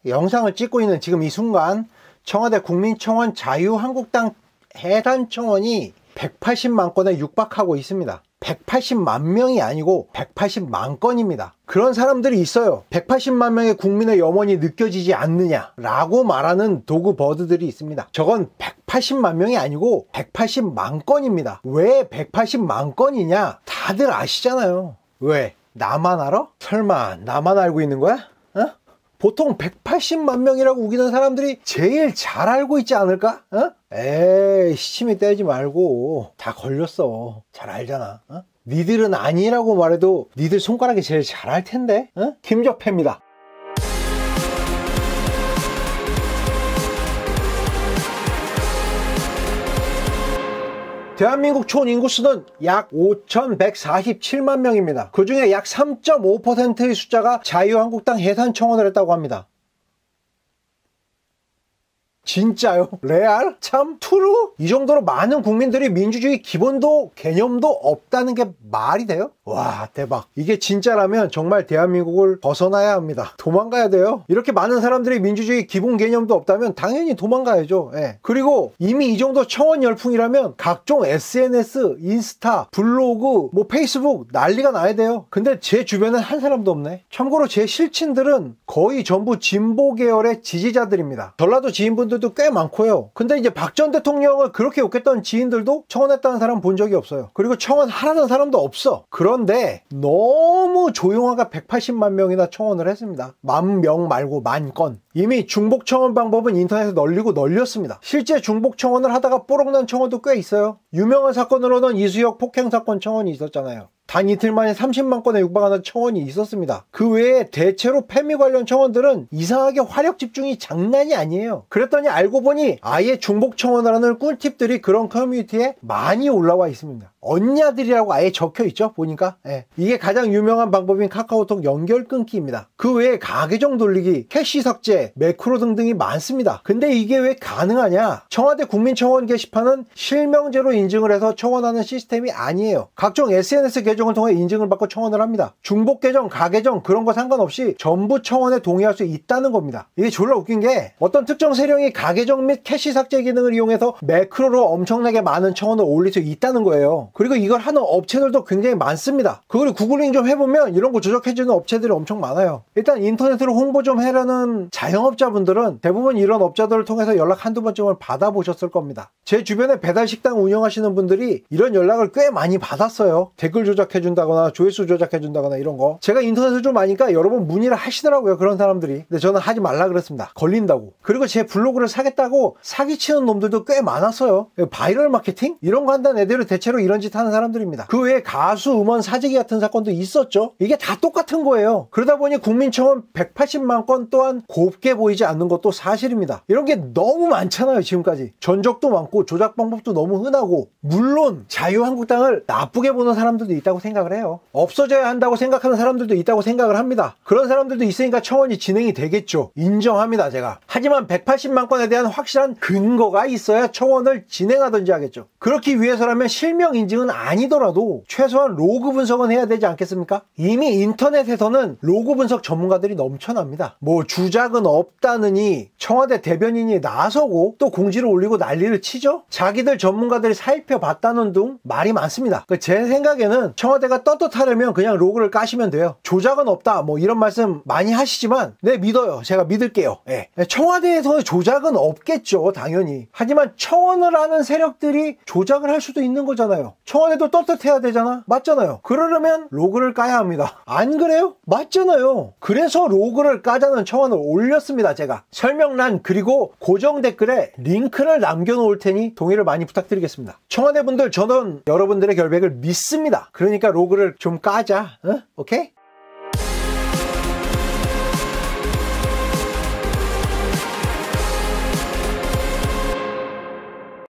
영상을 찍고 있는 지금 이 순간 청와대 국민청원 자유한국당 해산 청원이 180만 건에 육박하고 있습니다. 180만 명이 아니고 180만 건입니다. 그런 사람들이 있어요. 180만 명의 국민의 염원이 느껴지지 않느냐 라고 말하는 도구 버드들이 있습니다. 저건 180만 명이 아니고 180만 건입니다. 왜 180만 건이냐? 다들 아시잖아요. 왜? 나만 알아? 설마 나만 알고 있는 거야? 어? 보통 180만 명이라고 우기는 사람들이 제일 잘 알고 있지 않을까? 어? 에이, 시치미 떼지 말고 다 걸렸어. 잘 알잖아. 어? 니들은 아니라고 말해도 니들 손가락이 제일 잘 알 텐데. 어? 김적패입니다. 대한민국 총 인구수는 약 5,147만 명입니다. 그 중에 약 3.5%의 숫자가 자유한국당 해산 청원을 했다고 합니다. 진짜요? 레알? 참? 투루? 이 정도로 많은 국민들이 민주주의 기본도 개념도 없다는 게 말이 돼요? 와, 대박. 이게 진짜라면 정말 대한민국을 벗어나야 합니다. 도망가야 돼요. 이렇게 많은 사람들이 민주주의 기본 개념도 없다면 당연히 도망가야죠. 예. 그리고 이미 이 정도 청원 열풍이라면 각종 SNS, 인스타, 블로그, 뭐 페이스북 난리가 나야 돼요. 근데 제 주변엔 한 사람도 없네. 참고로 제 실친들은 거의 전부 진보 계열의 지지자들입니다. 전라도 지인분들도 꽤 많고요. 근데 이제 박 전 대통령을 그렇게 욕했던 지인들도 청원했다는 사람 본 적이 없어요. 그리고 청원하라는 사람도 없어. 그런데 너무 조용하가 180만 명이나 청원을 했습니다. 10,000명 말고 10,000건. 이미 중복 청원 방법은 인터넷에 널리고 널렸습니다. 실제 중복 청원을 하다가 뽀록난 청원도 꽤 있어요. 유명한 사건으로는 이수혁 폭행 사건 청원이 있었잖아요. 단 이틀 만에 30만 건에 육박하는 청원이 있었습니다. 그 외에 대체로 패미 관련 청원들은 이상하게 화력 집중이 장난이 아니에요. 그랬더니 알고 보니 아예 중복 청원을 하는 꿀팁들이 그런 커뮤니티에 많이 올라와 있습니다. 언냐들이라고 아예 적혀 있죠, 보니까. 예. 이게 가장 유명한 방법인 카카오톡 연결 끊기입니다. 그 외에 가계정 돌리기, 캐시 삭제, 매크로 등등이 많습니다. 근데 이게 왜 가능하냐? 청와대 국민청원 게시판은 실명제로 인증을 해서 청원하는 시스템이 아니에요. 각종 SNS 계정을 통해 인증을 받고 청원을 합니다. 중복 계정, 가계정 그런 거 상관없이 전부 청원에 동의할 수 있다는 겁니다. 이게 졸라 웃긴 게 어떤 특정 세력이 가계정 및 캐시 삭제 기능을 이용해서 매크로로 엄청나게 많은 청원을 올릴 수 있다는 거예요. 그리고 이걸 하는 업체들도 굉장히 많습니다. 그걸 구글링 좀 해보면 이런 거 조작해주는 업체들이 엄청 많아요. 일단 인터넷으로 홍보 좀 해라는 자영업자분들은 대부분 이런 업자들을 통해서 연락 한두 번쯤은 받아보셨을 겁니다. 제 주변에 배달식당 운영하시는 분들이 이런 연락을 꽤 많이 받았어요. 댓글 조작해준다거나 조회수 조작해준다거나 이런 거. 제가 인터넷을 좀 아니까 여러 번 문의를 하시더라고요, 그런 사람들이. 근데 저는 하지 말라 그랬습니다. 걸린다고. 그리고 제 블로그를 사겠다고 사기치는 놈들도 꽤 많았어요. 바이럴 마케팅? 이런 거 한다는 애들은 대체로 이런 짓 하는 사람들입니다. 그 외에 가수, 음원 사재기 같은 사건도 있었죠. 이게 다 똑같은 거예요. 그러다 보니 국민청원 180만 건 또한 곱게 보이지 않는 것도 사실입니다. 이런 게 너무 많잖아요, 지금까지. 전적도 많고 조작 방법도 너무 흔하고. 물론 자유한국당을 나쁘게 보는 사람들도 있다고 생각을 해요. 없어져야 한다고 생각하는 사람들도 있다고 생각을 합니다. 그런 사람들도 있으니까 청원이 진행이 되겠죠. 인정합니다, 제가. 하지만 180만 건에 대한 확실한 근거가 있어야 청원을 진행하든지 하겠죠. 그렇기 위해서라면 실명 인증은 아니더라도 최소한 로그 분석은 해야 되지 않겠습니까? 이미 인터넷에서는 로그 분석 전문가들이 넘쳐납니다. 뭐 주작은 없다느니 청와대 대변인이 나서고 또 공지를 올리고 난리를 치죠. 자기들 전문가들이 살펴봤다는 등 말이 많습니다. 제 생각에는 청와대가 떳떳하려면 그냥 로그를 까시면 돼요. 조작은 없다 뭐 이런 말씀 많이 하시지만 네, 믿어요. 제가 믿을게요. 네. 청와대에서 조작은 없겠죠, 당연히. 하지만 청원을 하는 세력들이 조작을 할 수도 있는 거잖아요. 청와대도 떳떳해야 되잖아. 맞잖아요. 그러려면 로그를 까야 합니다. 안 그래요? 맞잖아요. 그래서 로그를 까자는 청원을 올렸습니다, 제가. 설명란 그리고 고정 댓글에 링크를 남겨놓을 테니 동의를 많이 부탁드리겠습니다. 청와대 분들, 저는 여러분들의 결백을 믿습니다. 그러니까 로그를 좀 까자. 어? 오케이?